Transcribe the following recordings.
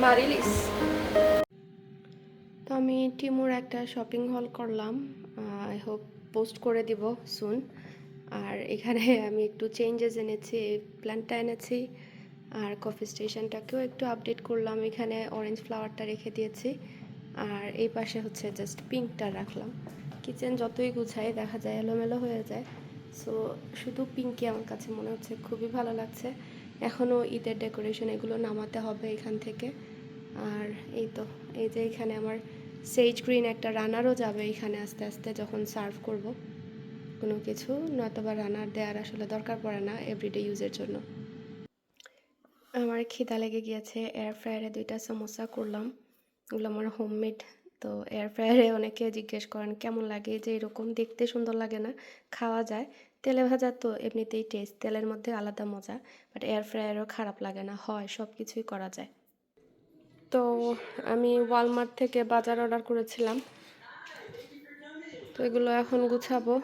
মারিলিস। তো আমি টিমুর একটা শপিং হল করলাম, আই হোপ পোস্ট করে দিব সুন। আর এখানে আমি একটু চেঞ্জেস এনেছি, প্ল্যান্টটা এনেছি, আর কফি স্টেশনটাকেও একটু আপডেট করলাম। এখানে অরেঞ্জ ফ্লাওয়ারটা রেখে দিয়েছি, আর এই পাশে হচ্ছে জাস্ট পিঙ্কটা রাখলাম। কিচেন যতই গুছাই দেখা যায় এলোমেলো হয়ে যায়, সো শুধু পিঙ্কই আমার কাছে মনে হচ্ছে খুবই ভালো লাগছে। এখনও ঈদের ডেকোরেশন এগুলো নামাতে হবে এখান থেকে। আর এই তো, এই যে এখানে আমার সেজ গ্রিন একটা রানারও যাবে এখানে আস্তে আস্তে যখন সার্ভ করব কোনো কিছু, নয়তোবা রানার দেওয়ার আসলে দরকার পড়ে না এভরিডে ইউজের জন্য। আমার খিদা লেগে গিয়েছে, এয়ার ফ্রায়ারে 2টা সমোসা করলাম, ওগুলো আমার হোমমেড। তো এয়ার ফ্রায়ারে অনেকে জিজ্ঞেস করেন কেমন লাগে, যে এরকম দেখতে সুন্দর লাগে না, খাওয়া যায়। তেলে ভাজা তো এমনিতেই টেস্ট, তেলের মধ্যে আলাদা মজা, বাট এয়ার ফ্রায়ারও খারাপ লাগে না, হয় সব কিছুই করা যায়। তো আমি ওয়ালমার্ট থেকে বাজার অর্ডার করেছিলাম, তো এগুলো এখন গুছাবো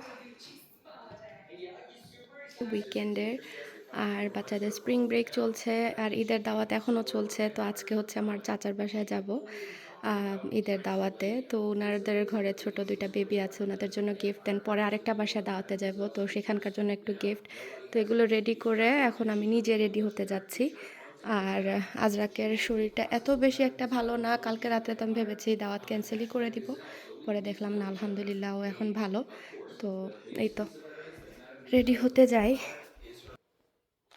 উইকেন্ডের। আর বাচ্চাদের স্প্রিং ব্রেক চলছে, আর ঈদের দাওয়াত এখনও চলছে। তো আজকে হচ্ছে আমার চাচার বাসায় যাব ঈদের দাওয়াতে। তো ওনাদের ঘরে ছোট 2টা বেবি আছে, ওনাদের জন্য গিফট দেন, পরে আরেকটা বাসায় দাওয়াতে যাব, তো সেখানকার জন্য একটু গিফট। তো এগুলো রেডি করে এখন আমি নিজে রেডি হতে যাচ্ছি। আর আজরাকের শরীরটা এত বেশি একটা ভালো না, কালকে রাতে তো আমি ভেবেছি দাওয়াত ক্যান্সেলই করে দিব, পরে দেখলাম না, আলহামদুলিল্লাহ ও এখন ভালো। তো এই তো রেডি হতে যাই।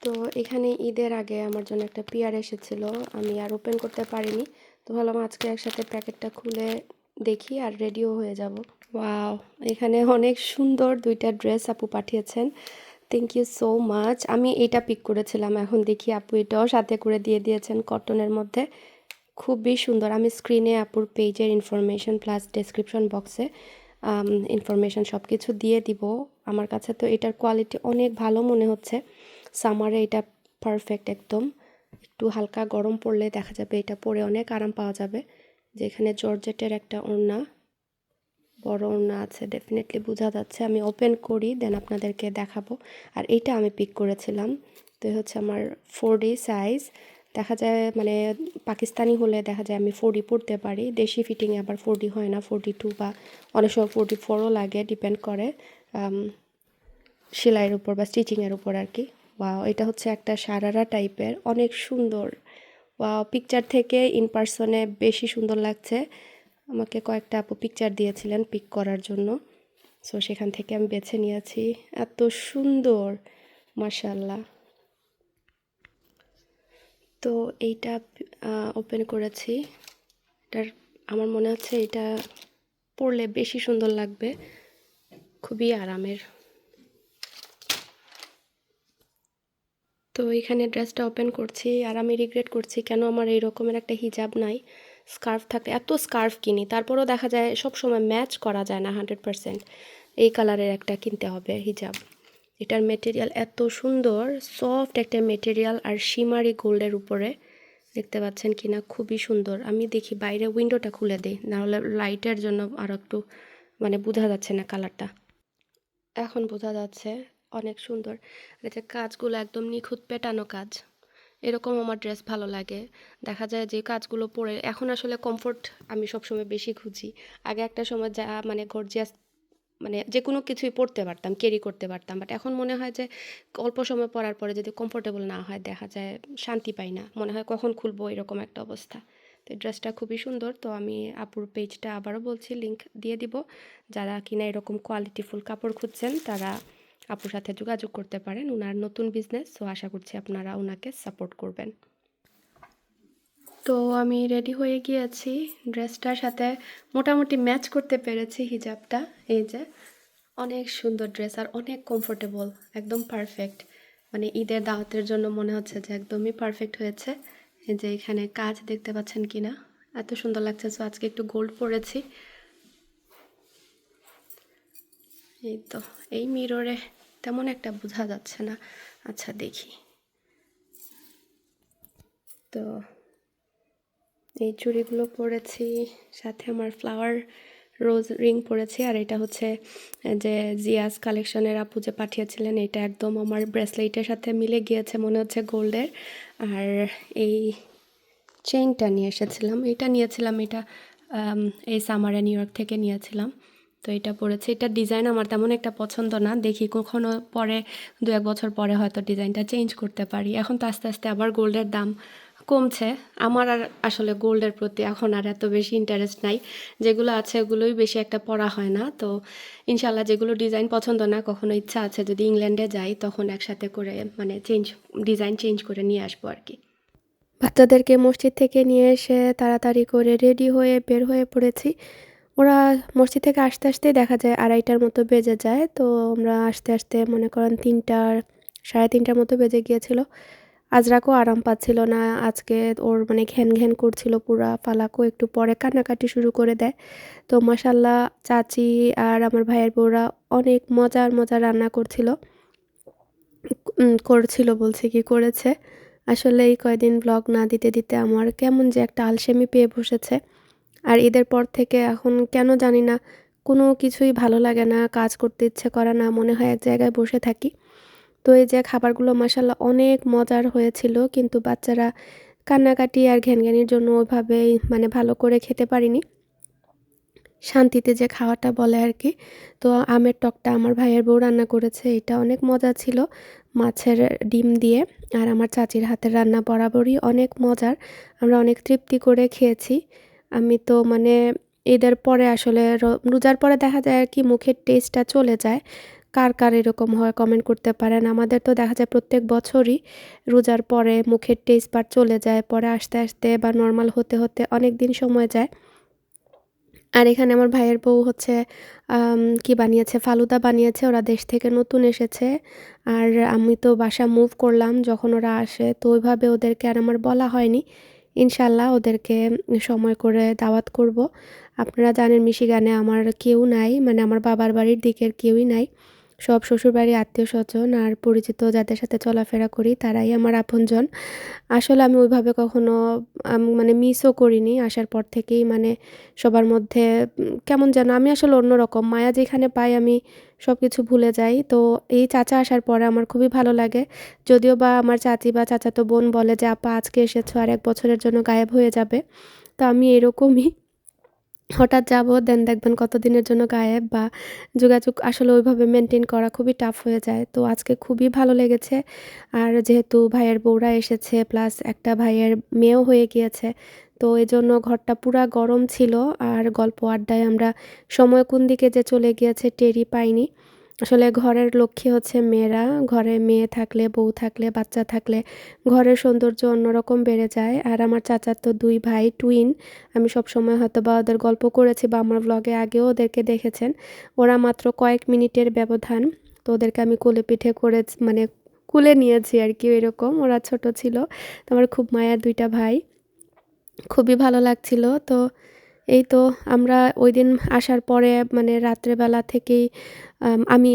তো এখানে ঈদের আগে আমার জন্য একটা পিয়ার এসেছিল, আমি আর ওপেন করতে পারিনি, তো ভাবলাম আজকে একসাথে প্যাকেটটা খুলে দেখি আর রেডিও হয়ে যাব। ওয়াও, এখানে অনেক সুন্দর 2টা ড্রেস আপু পাঠিয়েছেন, থ্যাংক ইউ সো মাচ। আমি এইটা পিক করেছিলাম, এখন দেখি আপু এটাও সাথে করে দিয়ে দিয়েছেন কটনের মধ্যে, খুবই সুন্দর। আমি স্ক্রিনে আপুর পেজের ইনফরমেশন প্লাস ডেসক্রিপশন বক্সে ইনফরমেশন সব কিছু দিয়ে দিব। আমার কাছে তো এটার কোয়ালিটি অনেক ভালো মনে হচ্ছে, সামারে এটা পারফেক্ট একদম। একটু হালকা গরম পড়লে দেখা যাবে এটা পরে অনেক আরাম পাওয়া যাবে। যেখানে জর্জেটের একটা ওড়না, বড় ওড়না আছে, ডেফিনেটলি বোঝা যাচ্ছে। আমি ওপেন করি দেন আপনাদেরকে দেখাবো। আর এইটা আমি পিক করেছিলাম, তো হচ্ছে আমার 4D সাইজ। দেখা যায় মানে পাকিস্তানি হলে দেখা যায় আমি 4D পরতে পারি, দেশি ফিটিংয়ে আবার 4D হয় না, 42 বা অনেক সময় 44ও লাগে, ডিপেন্ড করে সেলাইয়ের উপর বা স্টিচিংয়ের উপর আর কি। বা এটা হচ্ছে একটা সারারা টাইপের, অনেক সুন্দর। বা পিকচার থেকে ইন পার্সনে বেশি সুন্দর লাগছে। আমাকে কয়েকটা আপু পিকচার দিয়েছিলেন পিক করার জন্য, সো সেখান থেকে আমি বেছে নিয়েছি। এত সুন্দর, মাশাল্লাহ। তো এইটা ওপেন করেছি, এটার আমার মনে হচ্ছে এটা পরলে বেশি সুন্দর লাগবে, খুবই আরামের। তো এখানে ড্রেসটা ওপেন করছি, আর আমি রিগ্রেট করছি কেন আমার এই রকমের একটা হিজাব নাই। স্কার্ফ থাকলে, এত স্কার্ফ কিনি তারপরেও দেখা যায় সব সময় ম্যাচ করা যায় না 100%। এই কালারের একটা কিনতে হবে হিজাব। এটার মেটেরিয়াল এত সুন্দর, সফট একটা মেটেরিয়াল, আর শিমারি গোল্ডের উপরে, দেখতে পাচ্ছেন কিনা, খুবই সুন্দর। আমি দেখি বাইরে উইন্ডোটা খুলে দিই, নাহলে লাইটের জন্য আরও একটু মানে বোঝা যাচ্ছে না কালারটা। এখন বোঝা যাচ্ছে, অনেক সুন্দর। আর যে কাজগুলো একদম নিখুঁত পেটানো কাজ, এরকম আমার ড্রেস ভালো লাগে। দেখা যায় যে কাজগুলো পরে এখন আসলে কমফোর্ট আমি সবসময় বেশি খুঁজি। আগে একটা সময় যা মানে গর্জিয়াস, মানে যে কোনো কিছুই পরতে পারতাম, ক্যারি করতে পারতাম, বাট এখন মনে হয় যে অল্প সময় পরার পরে যদি কমফোর্টেবল না হয় দেখা যায় শান্তি পাই না, মনে হয় কখন খুলবো, এরকম একটা অবস্থা। তো এই ড্রেসটা খুবই সুন্দর। তো আমি আপুর পেজটা আবারও বলছি, লিংক দিয়ে দিব, যারা কিনা এরকম কোয়ালিটিফুল কাপড় খুঁজছেন তারা আপুর সাথে যোগাযোগ করতে পারেন। ওনার নতুন বিজনেস, সো আশা করছি আপনারা ওনাকে সাপোর্ট করবেন। তো আমি রেডি হয়ে গিয়েছি, ড্রেসটার সাথে মোটামুটি ম্যাচ করতে পেরেছি হিজাবটা। এই যে অনেক সুন্দর ড্রেস, আর অনেক কমফোর্টেবল, একদম পারফেক্ট। মানে ঈদের দাওয়াতের জন্য মনে হচ্ছে যে একদমই পারফেক্ট হয়েছে। এই যে এখানে কাজ দেখতে পাচ্ছেন কিনা, এত সুন্দর লাগছে। সো আজকে একটু গোল্ড পরেছি। এই তো, এই মিররে তেমন একটা বোঝা যাচ্ছে না, আচ্ছা দেখি। তো এই চুড়িগুলো পরেছি, সাথে আমার ফ্লাওয়ার রোজ রিং পরেছি। আর এটা হচ্ছে যে জিয়াস কালেকশনের আপু যে পাঠিয়েছিলেন, এটা একদম আমার ব্রেসলেটের সাথে মিলে গিয়েছে, মনে হচ্ছে গোল্ডের। আর এই চেইনটা নিয়ে এসেছিলাম। এটা নিয়েছিলাম, এটা এই সামারে নিউ ইয়র্ক থেকে নিয়েছিলাম। তো এটা পরেছি। এটার ডিজাইন আমার তেমন একটা পছন্দ না। দেখি কখনো পরে ২-১ বছর পরে হয়তো ডিজাইনটা চেঞ্জ করতে পারি। এখন তো আস্তে, আস্তে আবার গোল্ডের দাম কমছে। আমার আর আসলে গোল্ডের প্রতি এখন আর এত বেশি ইন্টারেস্ট নাই। যেগুলো আছে ওগুলোই বেশি একটা পরা হয় না। তো ইনশাআল্লাহ যেগুলো ডিজাইন পছন্দ না, কখনো ইচ্ছা আছে যদি ইংল্যান্ডে যাই তখন একসাথে করে মানে ডিজাইন চেঞ্জ করে নিয়ে আসবো আরকি। বাচ্চাদেরকে মসজিদ থেকে নিয়ে এসে তাড়াতাড়ি করে রেডি হয়ে বের হয়ে পড়েছি। ওরা মসজিদ থেকে আসতে, আসতেই দেখা যায় ২:৩০টার মতো বেজে যায়। তো আমরা আসতে, আসতে মনে করেন ৩টা ৩:৩০টার মতো বেজে গিয়েছিল। আজরাকও আরাম পাচ্ছিল না। আজকে ওর মানে ঘ্যান, ঘ্যান করছিল পুরা। ফালাকও একটু পরে কান্নাকাটি শুরু করে দেয়। তো মাশাআল্লাহ চাচি আর আমার ভাইয়ের বউরা অনেক মজার, মজার রান্না করছিল বলছি কি করেছে। আসলে এই কয়দিন ব্লগ না দিতে, দিতে আমার কেমন যে একটা আলসেমি পেয়ে বসেছে। আর ঈদের পর থেকে এখন কেন জানি না কোনো কিছুই ভালো লাগে না, কাজ করতে ইচ্ছে করে না, মনে হয় এক জায়গায় বসে থাকি। তো এই যে খাবারগুলো মাশাআল্লাহ অনেক মজার হয়েছিল, কিন্তু বাচ্চারা কান্নাকাটি আর ঘ্যানঘ্যানির জন্য ওইভাবেই মানে ভালো করে খেতে পারিনি। শান্তিতে যে খাওয়াটা বলে আরকি। তো আমের টকটা আমার ভাইয়ের বউ রান্না করেছে। এটা অনেক মজা ছিল। মাছের ডিম দিয়ে। আর আমার চাচির হাতের রান্না বরাবরই অনেক মজার। আমরা অনেক তৃপ্তি করে খেয়েছি। আমি তো মানে ঈদের পরে আসলে রোজার পরে দেখা যায় আরকি মুখের টেস্টটা চলে যায়। কার, কার এরকম হয় কমেন্ট করতে পারেন। আমাদের তো দেখা যায় প্রত্যেক বছরই রোজার পরে মুখের টেস্ট বার চলে যায়। পরে আস্তে, আস্তে বা নরমাল হতে, হতে অনেকদিন সময় যায়। আর এখানে আমার ভাইয়ের বউ হচ্ছে কি বানিয়েছে, ফালুদা বানিয়েছে। ওরা দেশ থেকে নতুন এসেছে। আর আমি তো বাসা মুভ করলাম যখন ওরা আসে। তো ওইভাবে ওদেরকে আর আমার বলা হয়নি। ইনশাআল্লাহ ওদেরকে সময় করে দাওয়াত করব। আপনারা জানেন মিশিগানে আমার কেউ নাই। মানে আমার বাবার বাড়ির দিকের কেউই নাই। সব শ্বশুরবাড়ির আত্মীয়স্বজন আর পরিচিত যাদের সাথে চলাফেরা করি তারাই আমার আপনজন। আসলে আমি ওইভাবে কখনো মানে মিসও করিনি। আসার পর থেকেই মানে সবার মধ্যে কেমন যেন আমি আসলে অন্যরকম। মায়া যেখানে পাই আমি সবকিছু ভুলে যাই। তো এই চাচা আসার পরে আমার খুবই ভালো লাগে। যদিও বা আমার চাচি বা চাচাতো বোন বলে যে, "আপা আজকে এসেছো আর ১ বছরের জন্য গায়েব হয়ে যাবে।" তো আমি এরকমই। হঠাৎ যাবো, দেন দেখবেন কতদিনের জন্য গায়েব বা যোগাযোগ আসলে ওইভাবে মেইনটেইন করা খুবই টাফ হয়ে যায়। তো আজকে খুবই ভালো লেগেছে। আর যেহেতু ভাইয়ের বউরা এসেছে প্লাস একটা ভাইয়ের মেয়েও হয়ে গিয়েছে। তো এজন্য ঘরটা পুরা গরম ছিল আর গল্প আড্ডায় আমরা সময় কোন দিকে যে চলে গিয়েছে টেরই পাইনি। আসলে ঘরের লক্ষ্মী হচ্ছে মেয়েরা। ঘরে মেয়ে থাকলে, বউ থাকলে, বাচ্চা থাকলে ঘরের সৌন্দর্য অন্যরকম বেড়ে যায়। আর আমার চাচাতো ২ ভাই টুইন। আমি সবসময় হয়তোবা ওদের গল্প করেছি বা আমার ভ্লগে আগেও ওদেরকে দেখেছেন। ওরা মাত্র কয়েক মিনিটের ব্যবধান। তো ওদেরকে আমি কোলে পিঠে করে মানে কুলে নিয়েছি আরকি এরকম। ওরা ছোট ছিল। তো আমার খুব মায়ার ২ টা ভাই। খুবই ভালো লাগছিল। তো এই তো আমরা ঐদিন আসার পরে মানে রাত্রেবেলা থেকেই আমি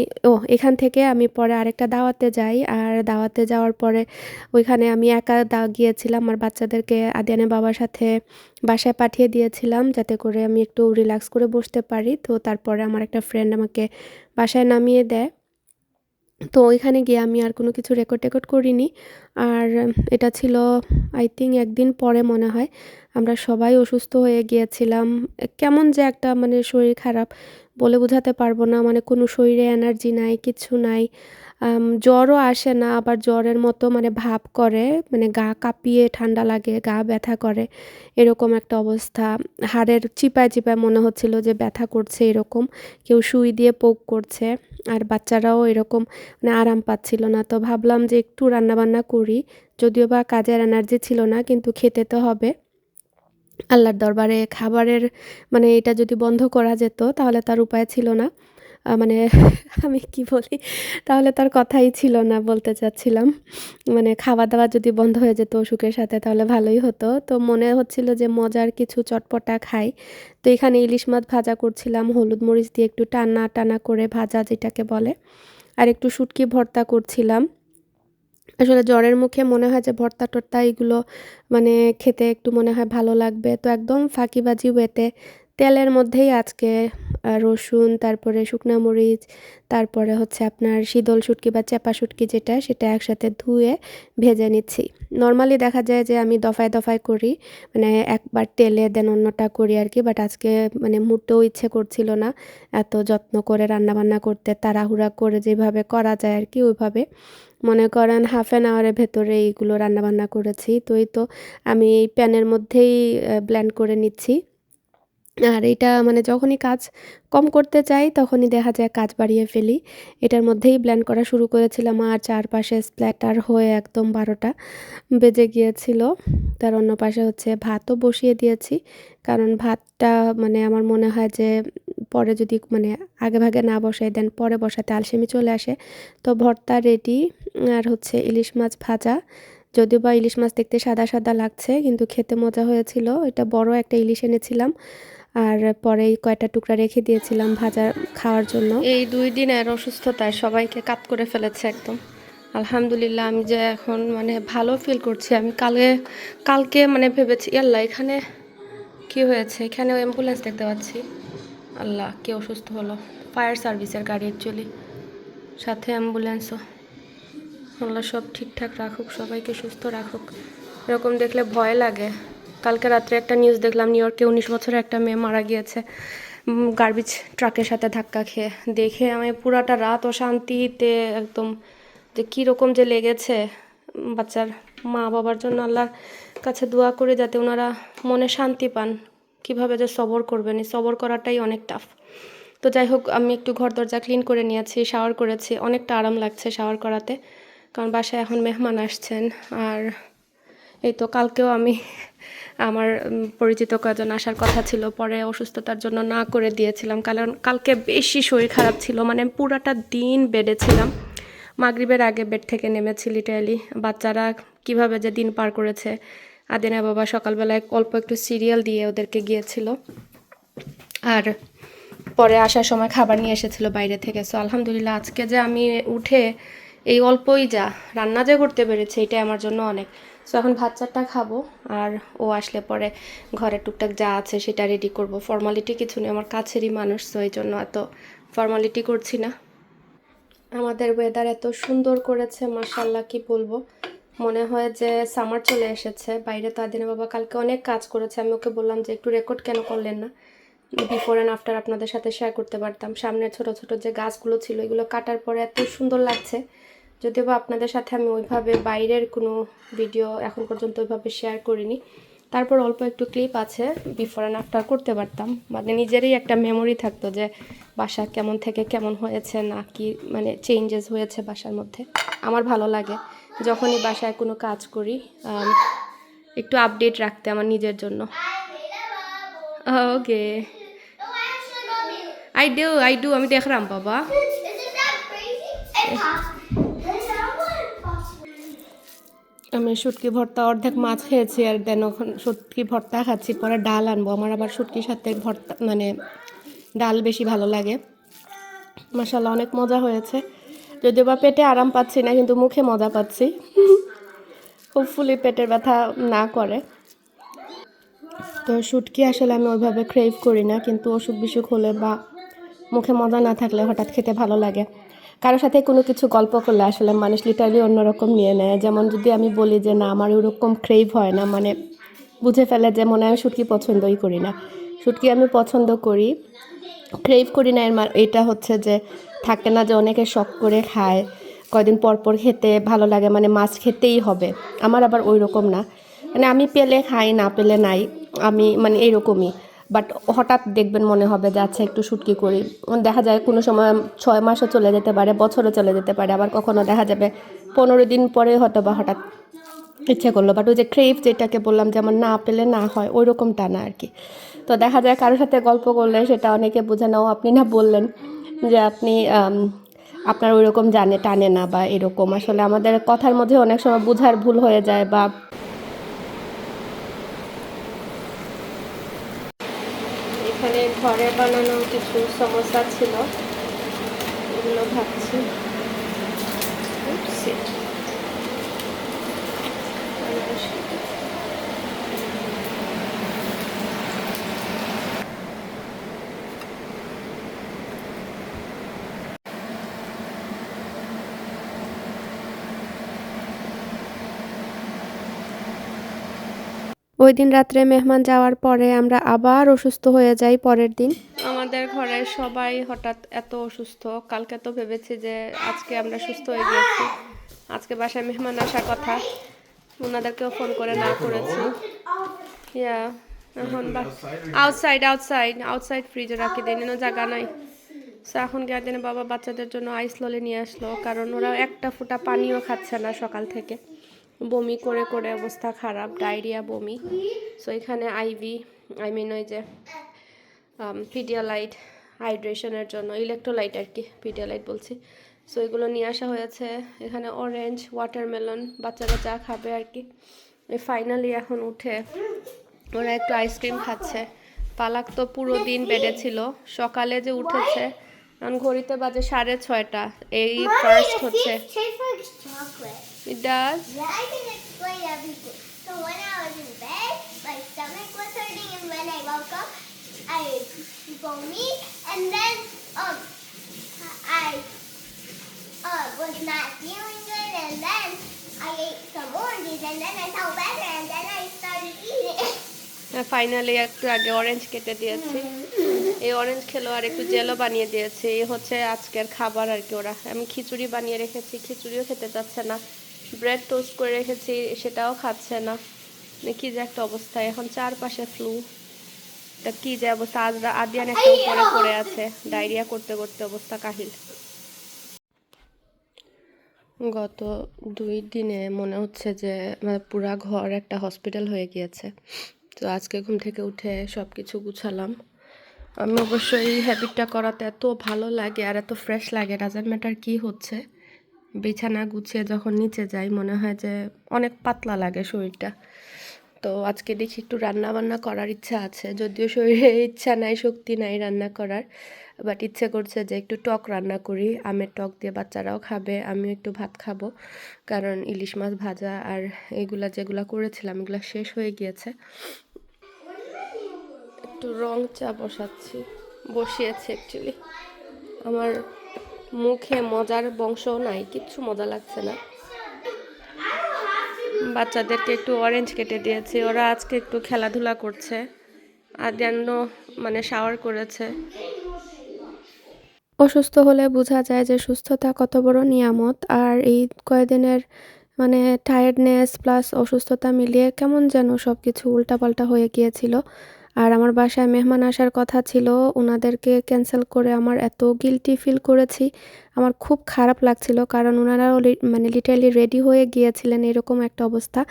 এখান থেকে আমি পরে আরেকটা দাওয়াতে যাই। আর দাওয়াতে যাওয়ার পরে ওইখানে আমি একা গিয়েছিলাম। আর বাচ্চাদেরকে আদিয়ানের বাবার সাথে বাসায় পাঠিয়ে দিয়েছিলাম যাতে করে আমি একটু রিল্যাক্স করে বসতে পারি। তো তারপরে আমার একটা ফ্রেন্ড আমাকে বাসায় নামিয়ে দেয়। তো ওইখানে গিয়ে আমি আর কোনো কিছু রেকর্ড-টেকর্ড করিনি। আর এটা ছিল আই থিংক ১ দিন পরে মনে হয়। আমরা সবাই অসুস্থ হয়ে গিয়েছিলাম। কেমন যে একটা মানে শরীর খারাপ বলে বোঝাতে পারবো না। মানে কোনো শরীরে এনার্জি নাই, কিচ্ছু নাই। জ্বরও আসে না, আবার জ্বরের মতো মানে ভাব করে। মানে গা কাঁপিয়ে ঠান্ডা লাগে, গা ব্যথা করে। এরকম একটা অবস্থা। হাড়ের চিপায়, চিপায় মনে হচ্ছিল যে ব্যথা করছে এরকম। কেউ সুই দিয়ে পোক করছে। আর বাচ্চারাও এরকম মানে আরাম পাচ্ছিল না। তো ভাবলাম যে একটু রান্নাবান্না করি। যদিও বা কাজের এনার্জি ছিল না কিন্তু খেতে তো হবে। আল্লাহর দরবারে খাবারের মানে এটা যদি বন্ধ করা যেত তাহলে তার উপায় ছিল না। মানে আমি কি বলি? তাহলে তার কথাই ছিল না বলতে চাচ্ছিলাম। মানে খাওয়া-দাওয়া যদি বন্ধ হয়ে যেত অসুখের সাথে তাহলে ভালোই হতো। তো মনে হচ্ছিল যে মজার কিছু চটপটা খাই। তো এখানে ইলিশ মাছ ভাজা করছিলাম হলুদ মরিচ দিয়ে একটু টানা, টানা করে ভাজা যেটাকে বলে। আর একটু শুটকি ভর্তা করছিলাম। আসলে জ্বরের মুখে মনে হয় যে ভর্তা-টর্তা এগুলো মানে খেতে একটু মনে হয় ভালো লাগবে। তো একদম ফাঁকিবাজি ওয়েতে তেলের মধ্যেই আজকে রসুন, তারপরে শুকনা মরিচ, তারপরে হচ্ছে আপনার শীতল শুটকি বা চেপা শুটকি যেটা, সেটা একসাথে ধুয়ে ভেজে নিচ্ছি। নরমালি দেখা যায় যে আমি দফায় দফায় করি, মানে একবার তেলে দেন অন্যটা করি আর কি। বাট আজকে মানে মোটেও ইচ্ছে করছিল না এত যত্ন করে রান্নাবান্না করতে, তাড়াহুড়া করে যেভাবে করা যায় আর কি ওইভাবে। মনে করেন হাফ অ্যান আওয়ারের ভেতরে এইগুলো রান্নাবান্না করেছি। তো এই তো আমি এই প্যানের মধ্যেই ব্লেন্ড করে নিচ্ছি। আর এটা মানে যখনই কাজ কম করতে চাই তখনই দেখা যায় কাজ বাড়িয়ে ফেলি। এটার মধ্যেই ব্লেন্ড করা শুরু করেছিলাম আর চারপাশে স্প্ল্যাটার হয়ে একদম 12টা বেজে গিয়েছিল। তার অন্য পাশে হচ্ছে ভাতও বসিয়ে দিয়েছি, কারণ ভাতটা মানে আমার মনে হয় যে পরে যদি মানে আগেভাগে না বসাই দেন পরে বসাতে আলসেমি চলে আসে। তো ভর্তা রেডি। আর হচ্ছে ইলিশ মাছ ভাজা, যদিও বা ইলিশ মাছ দেখতে সাদা সাদা লাগছে কিন্তু খেতে মজা হয়েছিল। এটা বড় একটা ইলিশ এনেছিলাম, আর পরে কয়টা টুকরা রেখে দিয়েছিলাম ভাজা খাওয়ার জন্য। এই 2 দিনের অসুস্থতায় সবাইকে কাত করে ফেলেছে একদম। আলহামদুলিল্লাহ আমি যে এখন মানে ভালো ফিল করছি। আমি কালকে মানে ভেবেছি আল্লাহ এখানে কি হয়েছে, এখানেও অ্যাম্বুলেন্স দেখতে পাচ্ছি। আল্লাহ কে অসুস্থ হলো, ফায়ার সার্ভিসের গাড়ি অ্যাকচুয়ালি, সাথে অ্যাম্বুলেন্সও। আল্লাহ সব ঠিকঠাক রাখুক, সবাইকে সুস্থ রাখুক। এরকম দেখলে ভয় লাগে। কালকে রাত্রে একটা নিউজ দেখলাম, নিউ ইয়র্কে 19 বছরের একটা মেয়ে মারা গিয়েছে গার্বেজ ট্রাকের সাথে ধাক্কা খেয়ে। দেখে আমি পুরাটা রাত অশান্তিতে একদম, যে কীরকম যে লেগেছে। বাচ্চার মা বাবার জন্য আল্লাহর কাছে দোয়া করে যাতে ওনারা মনে শান্তি পান। কিভাবে যে সবর করবেন, এই সবর করাটাই অনেক টাফ। তো যাই হোক, আমি একটু ঘর দরজা ক্লিন করে নিয়েছি, শাওয়ার করেছি, অনেকটা আরাম লাগছে শাওয়ার করাতে, কারণ বাসায় এখন মেহমান আসছেন। আর এই তো কালকেও আমি আমার পরিচিত কয়েকজন আসার কথা ছিল, পরে অসুস্থতার জন্য না করে দিয়েছিলাম, কারণ কালকে বেশি শরীর খারাপ ছিল। মানে পুরাটা দিন বেডে ছিলাম, মাগরিবের আগে বেড থেকে নেমেছি লিটারালি। বাচ্চারা কিভাবে যে দিন পার করেছে। আদিনা বাবা সকালবেলায় অল্প একটু সিরিয়াল দিয়ে ওদেরকে গিয়েছিল, আর পরে আসার সময় খাবার নিয়ে এসেছিল বাইরে থেকে। সো আলহামদুলিল্লাহ আজকে যে আমি উঠে এই অল্পই যা রান্না যে করতে পেরেছি এটাই আমার জন্য অনেক। সো এখন ভাত চারটা খাবো, আর ও আসলে পরে ঘরে টুকটাক যা আছে সেটা রেডি করব। ফর্মালিটি কিছু নেই, আমার কাছেরই মানুষ, সো এই জন্য এত ফর্মালিটি করছি না। আমাদের ওয়েদার এত সুন্দর করেছে মাশাআল্লাহ, কি বলবো, মনে হয় যে সামার চলে এসেছে। বাইরে তো আদিনা বাবা কালকে অনেক কাজ করেছে, আমি ওকে বললাম যে একটু রেকর্ড কেন করলেন না, বিফোর অ্যান্ড আফটার আপনাদের সাথে শেয়ার করতে পারতাম। সামনে ছোট ছোট যে গাছগুলো ছিল এগুলো কাটার পরে এত সুন্দর লাগছে। যদিও বা আপনাদের সাথে আমি ওইভাবে বাইরের কোনো ভিডিও এখন পর্যন্ত ওইভাবে শেয়ার করিনি, তারপর অল্প একটু ক্লিপ আছে, বিফোর অ্যান্ড আফটার করতে পারতাম, মানে নিজেরই একটা মেমোরি থাকতো যে বাসা কেমন থেকে কেমন হয়েছে, না কি মানে চেঞ্জেস হয়েছে বাসার মধ্যে। আমার ভালো লাগে যখনই বাসায় কোনো কাজ করি একটু আপডেট রাখতে আমার নিজের জন্য। ওকে, আই ডু আমি দেখলাম বাবা। আমি শুটকি ভর্তা অর্ধেক মাছ খেয়েছি, আর দেন ওখান শুটকি ভর্তা খাচ্ছি, পরে ডাল আনবো। আমার আবার শুটকির সাথে ভর্তা মানে ডাল বেশি ভালো লাগে। মাশাআল্লাহ অনেক মজা হয়েছে, যদিও বা পেটে আরাম পাচ্ছি না কিন্তু মুখে মজা পাচ্ছি। হোপফুলি পেটের ব্যথা না করে। তো শুটকি আসলে আমি ওইভাবে ক্রেভ করি না, কিন্তু অসুখ বিসুখ হলে বা মুখে মজা না থাকলে হঠাৎ খেতে ভালো লাগে। কারোর সাথে কোনো কিছু গল্প করলে আসলে মানুষ লিটারালি অন্যরকম নিয়ে নেয়। যেমন যদি আমি বলি যে না আমার ওরকম ক্রেভ হয় না, মানে বুঝে ফেলে যে মনে হয় আমি শুটকি পছন্দই করি না। শুটকি আমি পছন্দ করি, ক্রেভ করি না। এটা হচ্ছে যে থাকে না যে অনেকে শখ করে খায়, কয়দিন পর পর খেতে ভালো লাগে, মানে মাছ খেতেই হবে। আমার আবার ওই রকম না, মানে আমি পেলে খাই, না পেলে নাই, আমি মানে এইরকমই। বাট হঠাৎ দেখবেন মনে হবে যে আচ্ছা একটু শুটকি করি। দেখা যায় কোনো সময় 6 মাসও চলে যেতে পারে, বছরও চলে যেতে পারে, আবার কখনো দেখা যাবে 15 দিন পরে হয়তো বা হঠাৎ ইচ্ছে করলো। বাট ওই যে ক্রেভ যেটাকে বললাম যে আমার না পেলে না হয়, ওই রকমটা না আর কি। তো দেখা যায় কারোর সাথে গল্প করলে সেটা অনেকে বোঝে না। আপনি না বললেন যে আপনি আপনার ওই রকম টানে না বা এরকম, আসলে আমাদের কথার মধ্যে অনেক সময় বোঝার ভুল হয়ে যায়। বা এখানে ঘরে বানানো কিছু সমস্যা ছিল, এগুলো ভাবছি। ওই দিন রাত্রে মেহমান যাওয়ার পরে আমরা আবার অসুস্থ হয়ে যাই পরের দিন। আমাদের ঘরে সবাই হঠাৎ এত অসুস্থ, কালকে তো ভেবেছি যে আজকে আমরা সুস্থ হয়ে গিয়েছি, আজকে বাসায় মেহমান আসার কথা, ওনাদেরকেও ফোন করে না করেছি। ইয়া এখন আউটসাইড আউটসাইড আউটসাইড ফ্রিজে রাখি দিন, জায়গা নাই। সো এখন গার্ডেনে বাবা বাচ্চাদের জন্য আইস ললি নিয়ে আসলো, কারণ ওরা একটা ফোঁটা পানিও খাচ্ছে না সকাল থেকে, বমি করে করে অবস্থা খারাপ, ডায়রিয়া বমি। সো এখানে আইভি ওই যে পিডিয়ালাইট হাইড্রেশনের জন্য, ইলেকট্রোলাইট আর কি, পিডিয়ালাইট বলছি। সো এগুলো নিয়ে আসা হয়েছে। এখানে অরেঞ্জ, ওয়াটারমেলন, বাচ্চারা যা খাবে আর কি। ফাইনালি এখন উঠে ওরা একটু আইসক্রিম খাচ্ছে। পালাক তো পুরো দিন বেডে ছিল, সকালে যে উঠেছে এখন ঘড়িতে বাজে 6:30। এই ফার্স্ট হচ্ছে। It does? Yeah, I can explain everything. So when I was in bed, my stomach was hurting, and when I woke up, I vomited, and then I was not feeling good, and then I ate some oranges, and then I felt better, and then I started eating. Finally একটু আগে orange কেটে দিয়েছি, এই orange খেলো আর একটু জেলও বানিয়ে দিয়েছি। এই হচ্ছে আজকের খাবার আর কি। ওরা, আমি খিচুড়ি বানিয়ে রেখেছি, খিচুড়িও খেতে যাচ্ছে না। ব্রেড টোস্ট করে রেখেছি, সেটাও খাচ্ছে না। কি যে একটা অবস্থা, এখন চারপাশে ফ্লু, তা কি যে অবস্থা। আদিয়ান একটা উপরে পড়ে আছে, ডায়রিয়া করতে করতে অবস্থা কাহিল। গত 2 দিনে মনে হচ্ছে যে পুরা ঘর একটা হসপিটাল হয়ে গিয়েছে। তো আজকে ঘুম থেকে উঠে সব কিছু গুছালাম। আমি অবশ্যই এই হ্যাবিটটা করাতে এত ভালো লাগে আর এত ফ্রেশ লাগে, ডাজেন্ট ম্যাটার কী হচ্ছে। বিছানা গুছিয়ে যখন নিচে যাই মনে হয় যে অনেক পাতলা লাগে শরীরটা। তো আজকে দেখি একটু রান্না বান্না করার ইচ্ছা আছে, যদিও শরীরে ইচ্ছা নাই, শক্তি নাই রান্না করার, বাট ইচ্ছে করছে যে একটু টক রান্না করি। আমের টক দিয়ে বাচ্চারাও খাবে, আমিও একটু ভাত খাবো, কারণ ইলিশ মাছ ভাজা আর এগুলা যেগুলা করেছিলাম এগুলো শেষ হয়ে গিয়েছে। একটু রং চা বসিয়েছি অ্যাকচুয়ালি। আমার মুখে মজার বংশ নাই, কিচ্ছু মজা লাগছে না। বাচ্চাদেরকে একটু অরেঞ্জ কেটে দিয়েছি, ওরা আজকে একটু খেলাধুলা করছে। আদ্যান্ন শাওয়ার করেছে। অসুস্থ হলে বোঝা যায় যে সুস্থতা কত বড় নিয়ামত। আর এই কয়েকদিনের টায়ার্ডনেস প্লাস অসুস্থতা মিলিয়ে কেমন যেন সব কিছু উল্টাপাল্টা হয়ে গিয়েছিল। আর আমার বাসায় মেহমান আসার কথা ছিল, ওনাদেরকে ক্যান্সেল করে আমার এত গিল্টি ফিল করেছি, আমার খুব খারাপ লাগছিল। কারণ ওনারাও লিটারালি রেডি হয়ে গিয়েছিলেন, এরকম একটা অবস্থা।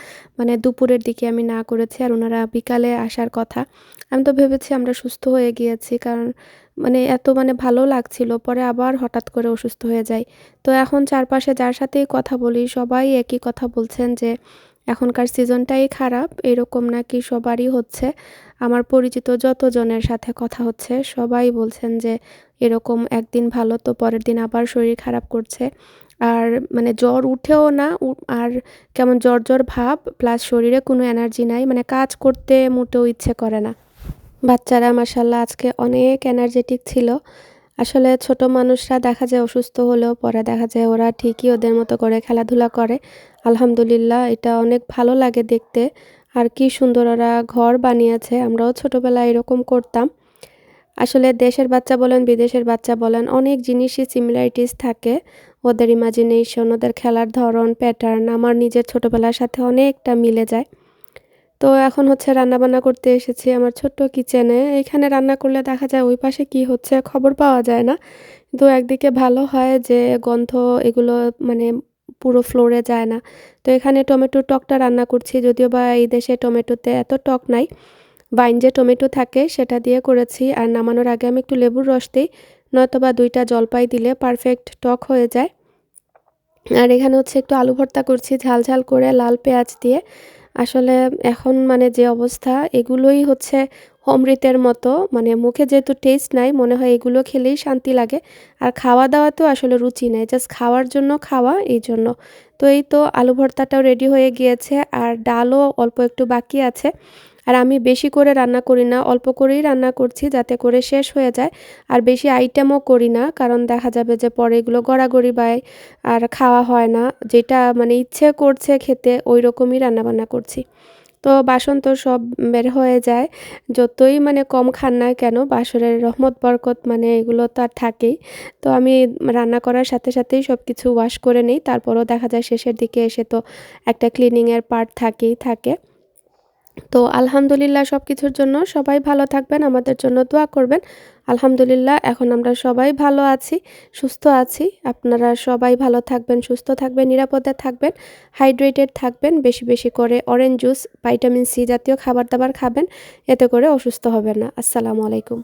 দুপুরের দিকে আমি না করেছি আর ওনারা বিকালে আসার কথা। আমি তো ভেবেছি আমরা সুস্থ হয়ে গিয়েছি, কারণ এত ভালো লাগছিল, পরে আবার হঠাৎ করে অসুস্থ হয়ে যাই। তো এখন চারপাশে যার সাথেই কথা বলি সবাই একই কথা বলছেন যে এখনকার সিজনটাই খারাপ, এরকম নাকি সবারই হচ্ছে। আমার পরিচিত যতজনের সাথে কথা হচ্ছে সবাই বলছেন যে এরকম একদিন ভালো তো পরের দিন আবার শরীর খারাপ করছে। আর জ্বর উঠেও না, আর কেমন জ্বর জ্বর ভাব, প্লাস শরীরে কোনো এনার্জি নাই, কাজ করতে মোটেও ইচ্ছে করে না। বাচ্চারা মাশাআল্লাহ আজকে অনেক এনার্জেটিক ছিল। আসলে ছোট মানুষরা দেখা যায় অসুস্থ হলেও পরে দেখা যায় ওরা ঠিকই ওদের মতো করে খেলাধুলা করে। আলহামদুলিল্লাহ, এটা অনেক ভালো লাগে দেখতে। আর কি সুন্দর ওরা ঘর বানিয়েছে, আমরাও ছোটবেলায় এরকম করতাম। আসলে দেশের বাচ্চা বলেন বিদেশের বাচ্চা বলেন, অনেক জিনিসই সিমিলারিটিস থাকে। ওদের ইমাজিনেশন, ওদের খেলার ধরন, প্যাটার্ন আমার নিজের ছোটবেলার সাথে অনেকটা মিলে যায়। তো এখন হচ্ছে রান্নাবান্না করতে এসেছি আমার ছোট্ট কিচেনে। এখানে রান্না করলে দেখা যায় ওই পাশে কি হচ্ছে খবর পাওয়া যায় না। কিন্তু একদিকে ভালো হয় যে গন্ধ এগুলো পুরো ফ্লোরে যায় না। তো এখানে টমেটোর টকটা রান্না করছি, যদিও বা এই দেশে টমেটোতে এত টক নাই। বাইন যে টমেটো থাকে সেটা দিয়ে করেছি। আর নামানোর আগে আমি একটু লেবুর রস দিই, নয়তোবা 2টা জলপাই দিলে পারফেক্ট টক হয়ে যায়। আর এখানে হচ্ছে একটু আলু ভর্তা করছি ঝাল ঝাল করে লাল পেঁয়াজ দিয়ে। আসলে এখন যে অবস্থা, এগুলোই হচ্ছে অমৃতের মতো। মুখে যেহেতু টেস্ট নাই, মনে হয় এগুলো খেলেই শান্তি লাগে। আর খাওয়া দাওয়া তো আসলে রুচি নেই, জাস্ট খাওয়ার জন্য খাওয়া, এই জন্য। তো এই তো আলু ভর্তাটাও রেডি হয়ে গিয়েছে, আর ডালও অল্প একটু বাকি আছে। আর আমি বেশি করে রান্না করি না, অল্প করেই রান্না করছি যাতে করে শেষ হয়ে যায়। আর বেশি আইটেমও করি না, কারণ দেখা যাবে যে পরে এগুলো গড়াগড়ি বায় আর খাওয়া হয় না। যেটা ইচ্ছে করছে খেতে ওই রকমই রান্নাবান্না করছি। তো বাসন তো সব বের হয়ে যায়। যতই মানে কম খান না কেন বাসরের রহমত বরকত মানে এগুলো তো আর থাকেই। তো আমি রান্না করার সাথে সাথেই সবকিছু ওয়াশ করে নেই। তারপরেও দেখা যায় শেষের দিকে এসে তো একটা ক্লিনিং এর পার্ট থাকেই থাকে। তো আলহামদুলিল্লাহ সবকিছুর জন্য সবাই ভালো থাকবেন, আমাদের জন্য দোয়া করবেন। আলহামদুলিল্লাহ এখন আমরা সবাই ভালো আছি, সুস্থ আছি। আপনারা সবাই ভালো থাকবেন, সুস্থ থাকবেন, নিরাপদে থাকবেন, হাইড্রেটেড থাকবেন। বেশি বেশি করে অরেঞ্জ জুস, ভিটামিন সি জাতীয় খাবার দাবার খাবেন। এতে করে অসুস্থ হবেন না। আসসালামু আলাইকুম।